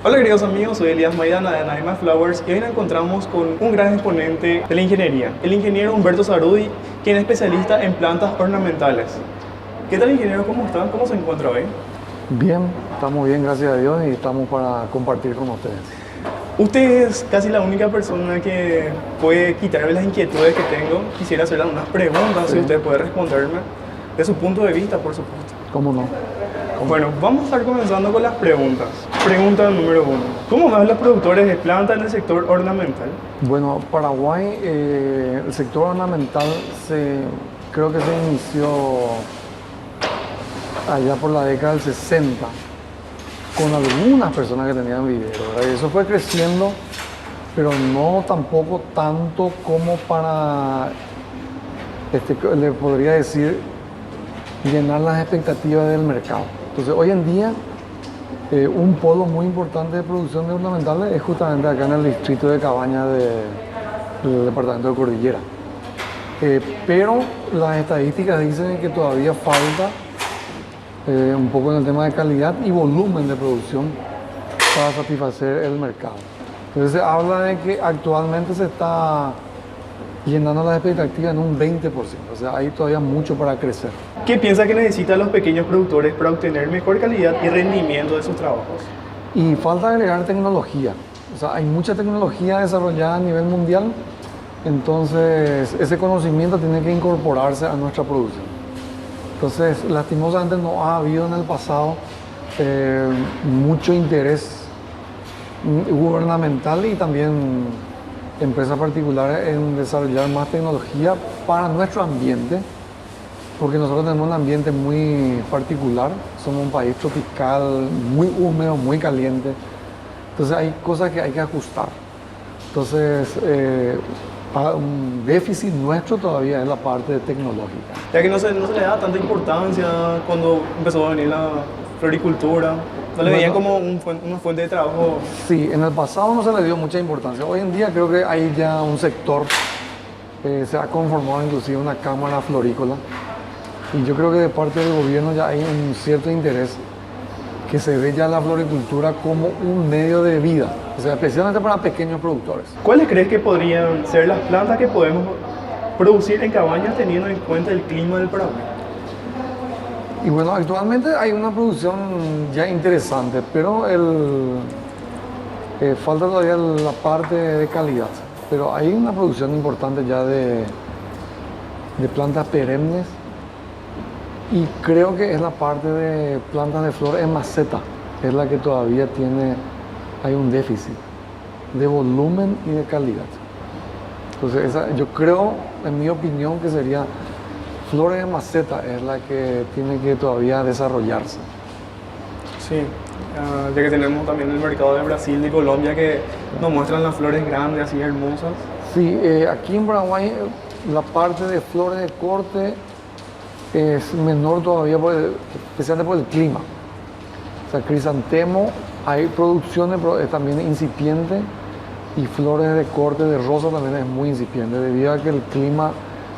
Hola queridos amigos, soy Elías Maidana de Naima Flowers y hoy nos encontramos con un gran exponente de la ingeniería, el ingeniero Humberto Zarudi, quien es especialista en plantas ornamentales. ¿Qué tal ingeniero? ¿Cómo está? ¿Cómo se encuentra hoy? Bien, estamos bien, gracias a Dios, y estamos para compartir con ustedes. Usted es casi la única persona que puede quitarme las inquietudes que tengo. Quisiera hacerle unas preguntas, si usted puede responderme de su punto de vista, por supuesto. ¿Cómo no? Bueno, vamos a estar comenzando con las preguntas. Pregunta número 1. ¿Cómo ven los productores de plantas en el sector ornamental? Bueno, Paraguay, el sector ornamental creo que se inició allá por la década del 60 con algunas personas que tenían vivero, ¿verdad? Y eso fue creciendo, pero no tampoco tanto como para, le podría decir, llenar las expectativas del mercado. Entonces, hoy en día, un polo muy importante de producción de ornamentales es justamente acá en el distrito de Cabañas del departamento de Cordillera. Pero las estadísticas dicen que todavía falta un poco en el tema de calidad y volumen de producción para satisfacer el mercado. Entonces se habla de que actualmente se está llenando las expectativas en un 20%, o sea, hay todavía mucho para crecer. ¿Qué piensa que necesitan los pequeños productores para obtener mejor calidad y rendimiento de sus trabajos? Y falta agregar tecnología, o sea, hay mucha tecnología desarrollada a nivel mundial, entonces ese conocimiento tiene que incorporarse a nuestra producción. Entonces, lastimosamente no ha habido en el pasado mucho interés gubernamental y también empresas particulares en desarrollar más tecnología para nuestro ambiente, porque nosotros tenemos un ambiente muy particular, somos un país tropical, muy húmedo, muy caliente, entonces hay cosas que hay que ajustar. Entonces, un déficit nuestro todavía es la parte tecnológica. Ya que no se le da tanta importancia cuando empezó a venir la floricultura, no le veían como una fuente de trabajo. Sí, en el pasado no se le dio mucha importancia. Hoy en día creo que hay ya un sector, se ha conformado inclusive una cámara florícola, y yo creo que de parte del gobierno ya hay un cierto interés que se ve ya la floricultura como un medio de vida, o sea, especialmente para pequeños productores. ¿Cuáles crees que podrían ser las plantas que podemos producir en Cabañas teniendo en cuenta el clima del Paraguay? Y bueno, actualmente hay una producción ya interesante, pero falta todavía la parte de calidad. Pero hay una producción importante ya de plantas perennes, y creo que es la parte de plantas de flor en maceta, es la que todavía hay un déficit de volumen y de calidad. Entonces yo creo, en mi opinión, que sería flores en maceta es la que tiene que todavía desarrollarse. Sí, ya que tenemos también el mercado de Brasil, de Colombia, que nos muestran las flores grandes, así hermosas. Sí, aquí en Paraguay la parte de flores de corte es menor todavía, especialmente por el clima. O sea, crisantemo, hay producciones, pero es también incipiente, y flores de corte de rosa también es muy incipiente, debido a que el clima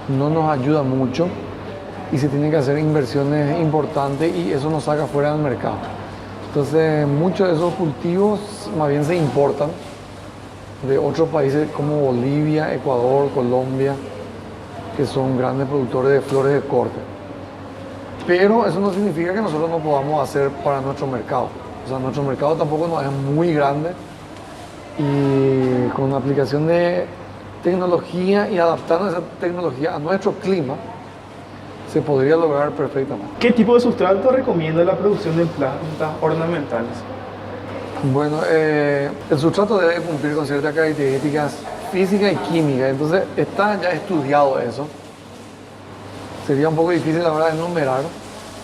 no nos ayuda mucho y se tienen que hacer inversiones importantes y eso nos saca fuera del mercado. Entonces, muchos de esos cultivos más bien se importan de otros países como Bolivia, Ecuador, Colombia, que son grandes productores de flores de corte. Pero eso no significa que nosotros no podamos hacer para nuestro mercado. O sea, nuestro mercado tampoco no es muy grande, y con la aplicación de tecnología y adaptando esa tecnología a nuestro clima, se podría lograr perfectamente. ¿Qué tipo de sustrato recomienda la producción de plantas ornamentales? Bueno, el sustrato debe cumplir con ciertas características físicas y químicas, entonces está ya estudiado eso. Sería un poco difícil la verdad de enumerar,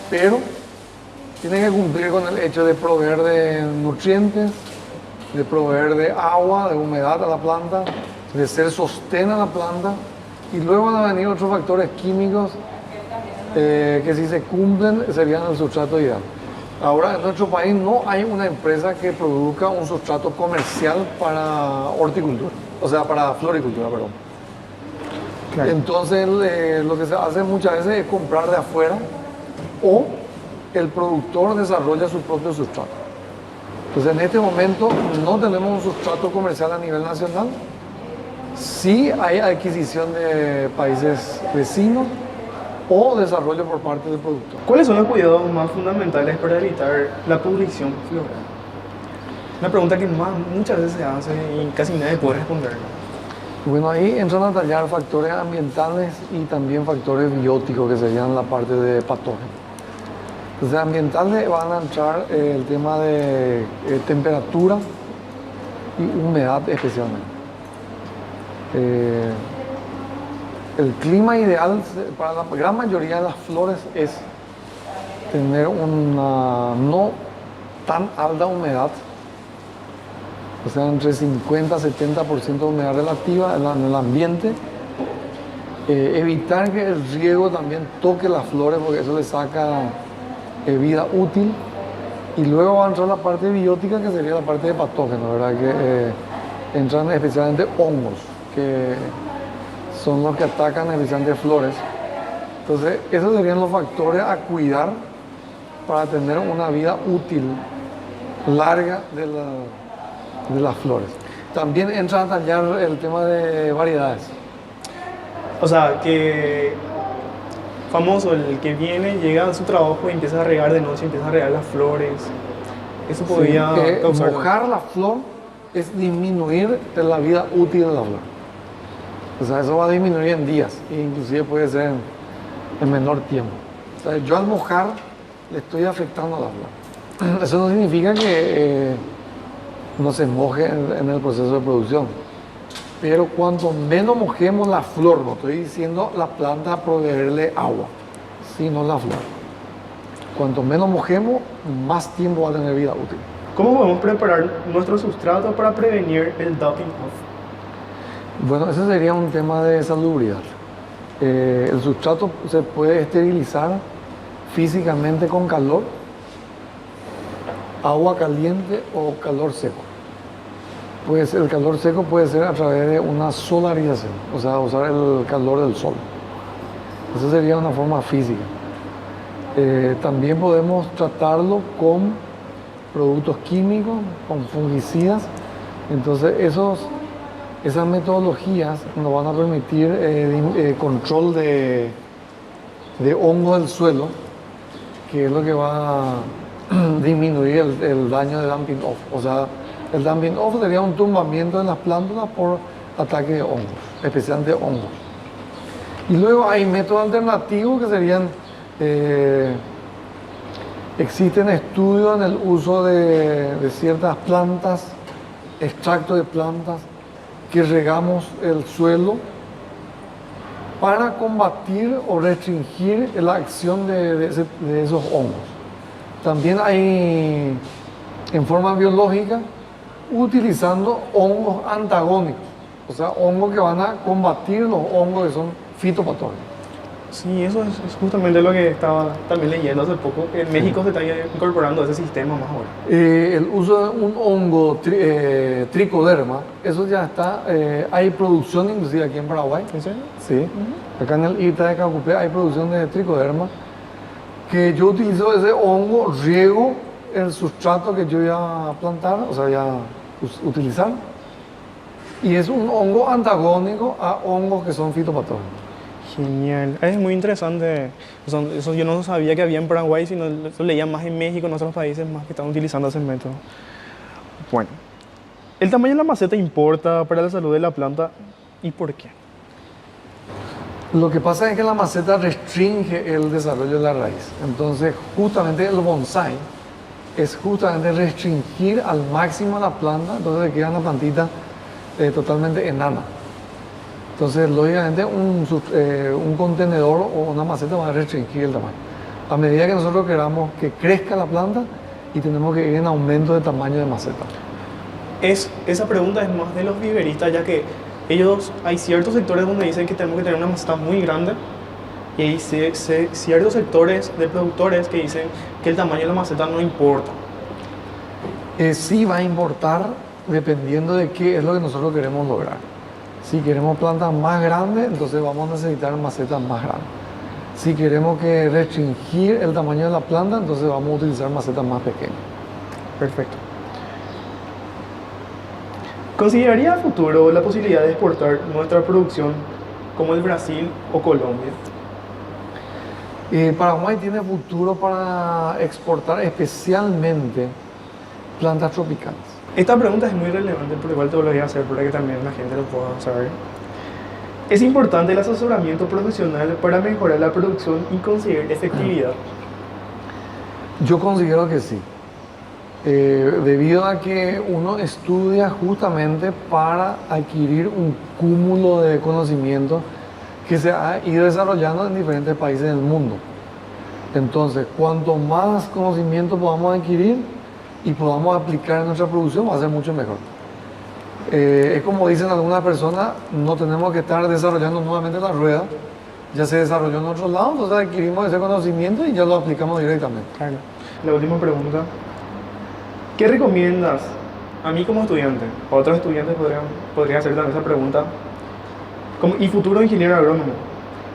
pero tiene que cumplir con el hecho de proveer de nutrientes, de proveer de agua, de humedad a la planta, de ser sostén a la planta, y luego van a venir otros factores químicos que si se cumplen serían el sustrato ideal. Ahora, en nuestro país no hay una empresa que produzca un sustrato comercial para horticultura, o sea, para floricultura, perdón. Claro. Entonces, lo que se hace muchas veces es comprar de afuera, o el productor desarrolla su propio sustrato. Entonces, en este momento no tenemos un sustrato comercial a nivel nacional. Sí hay adquisición de países vecinos o desarrollo por parte del productor. ¿Cuáles son los cuidados más fundamentales para evitar la pudrición floral? Una pregunta que muchas veces se hace y casi nadie puede responder. Bueno, ahí entran a tallar factores ambientales y también factores bióticos, que serían la parte de patógenos. Entonces, ambientales van a entrar el tema de temperatura y humedad especialmente. El clima ideal para la gran mayoría de las flores es tener una no tan alta humedad, o sea, entre 50 y 70% de humedad relativa en el ambiente. Evitar que el riego también toque las flores, porque eso le saca vida útil. Y luego va a entrar la parte biótica, que sería la parte de patógenos, ¿verdad? Que entran especialmente hongos, que son los que atacan especialmente flores. Entonces, esos serían los factores a cuidar para tener una vida útil larga de las flores. También entra a tallar el tema de variedades. O sea, que famoso, el que viene, llega a su trabajo y empieza a regar de noche, empieza a regar las flores. Eso podría causar... Mojar la flor es disminuir la vida útil de la flor. O sea, eso va a disminuir en días, e inclusive puede ser en menor tiempo. O sea, yo al mojar le estoy afectando a la flor. Eso no significa que no se moje en el proceso de producción. Pero cuanto menos mojemos la flor, no estoy diciendo la planta proveerle agua, sino la flor. Cuanto menos mojemos, más tiempo va a tener vida útil. ¿Cómo podemos preparar nuestro sustrato para prevenir el dumping off? Bueno, ese sería un tema de salubridad. El sustrato se puede esterilizar físicamente con calor, agua caliente o calor seco. Pues el calor seco puede ser a través de una solarización, o sea, usar el calor del sol. Esa sería una forma física. También podemos tratarlo con productos químicos, con fungicidas. Entonces, esas metodologías nos van a permitir control de hongo del suelo, que es lo que va a disminuir el daño de dumping off. O sea, el dumping off sería un tumbamiento de las plántulas por ataque de hongos, especialmente hongos. Y luego hay métodos alternativos que serían, existen estudios en el uso de ciertas plantas, extractos de plantas, que regamos el suelo para combatir o restringir la acción de esos hongos. También hay, en forma biológica, utilizando hongos antagónicos, o sea, hongos que van a combatir los hongos que son fitopatógenos. Sí, eso es justamente lo que estaba también leyendo hace poco, que en México se está incorporando ese sistema más ahora. El uso de un hongo tricoderma, eso ya está, hay producción inclusive aquí en Paraguay. ¿En serio? Sí, acá en el ITA de Cacupé hay producción de tricoderma, que yo utilizo ese hongo, riego el sustrato que yo voy a plantar, o sea, voy a utilizar, y es un hongo antagónico a hongos que son fitopatógenos. Genial, es muy interesante. Eso yo no sabía que había en Paraguay, sino lo leía más en México, en otros países más que están utilizando ese método. Bueno, ¿el tamaño de la maceta importa para la salud de la planta y por qué? Lo que pasa es que la maceta restringe el desarrollo de la raíz. Entonces, justamente el bonsái es justamente restringir al máximo la planta, entonces queda una plantita totalmente enana. Entonces, lógicamente, un contenedor o una maceta va a restringir el tamaño. A medida que nosotros queramos que crezca la planta y tenemos que ir en aumento de tamaño de maceta. Esa pregunta es más de los viveristas, ya que hay ciertos sectores donde dicen que tenemos que tener una maceta muy grande y hay ciertos sectores de productores que dicen que el tamaño de la maceta no importa. Sí va a importar dependiendo de qué es lo que nosotros queremos lograr. Si queremos plantas más grandes, entonces vamos a necesitar macetas más grandes. Si queremos restringir el tamaño de la planta, entonces vamos a utilizar macetas más pequeñas. Perfecto. ¿Consideraría a futuro la posibilidad de exportar nuestra producción como el Brasil o Colombia? Paraguay tiene futuro para exportar especialmente plantas tropicales. Esta pregunta es muy relevante, por igual te lo voy a hacer para que también la gente lo pueda saber. ¿Es importante el asesoramiento profesional para mejorar la producción y conseguir efectividad? Yo considero que sí. Debido a que uno estudia justamente para adquirir un cúmulo de conocimiento que se ha ido desarrollando en diferentes países del mundo. Entonces, cuanto más conocimiento podamos adquirir y podamos aplicar en nuestra producción, va a ser mucho mejor. Es como dicen algunas personas, no tenemos que estar desarrollando nuevamente la rueda, ya se desarrolló en otro lado, entonces adquirimos ese conocimiento y ya lo aplicamos directamente. Claro. La última pregunta. ¿Qué recomiendas a mí como estudiante? A otros estudiantes podrían hacer también esa pregunta. Y futuro ingeniero agrónomo,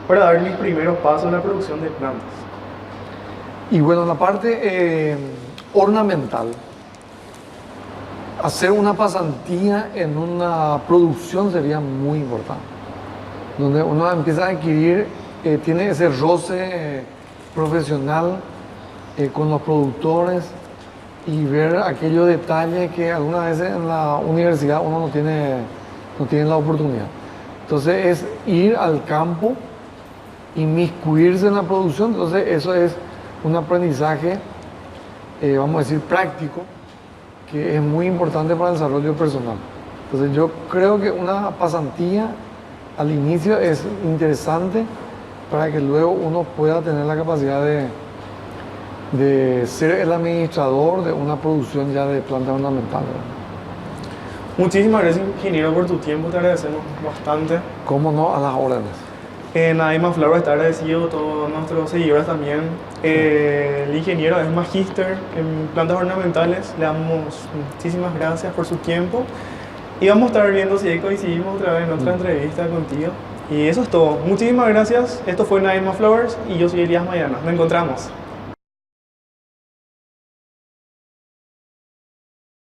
para dar mis primeros pasos en la producción de plantas. Y bueno, la parte ornamental, hacer una pasantía en una producción sería muy importante, donde uno empieza a adquirir, tiene ese roce profesional con los productores y ver aquellos detalles que algunas veces en la universidad uno no tiene la oportunidad. Entonces es ir al campo, inmiscuirse en la producción, entonces eso es un aprendizaje, vamos a decir, práctico, que es muy importante para el desarrollo personal. Entonces yo creo que una pasantía al inicio es interesante para que luego uno pueda tener la capacidad de ser el administrador de una producción ya de planta ornamental, ¿verdad? Muchísimas gracias, ingeniero, por tu tiempo, te agradecemos bastante. ¿Cómo no? A las órdenes. Naima Flowers está agradecido, todos nuestros seguidores también. El ingeniero es magíster en plantas ornamentales, le damos muchísimas gracias por su tiempo y vamos a estar viendo si ahí coincidimos otra vez en otra entrevista contigo. Y eso es todo. Muchísimas gracias. Esto fue Naima Flowers y yo soy Elías Maidana. Nos encontramos.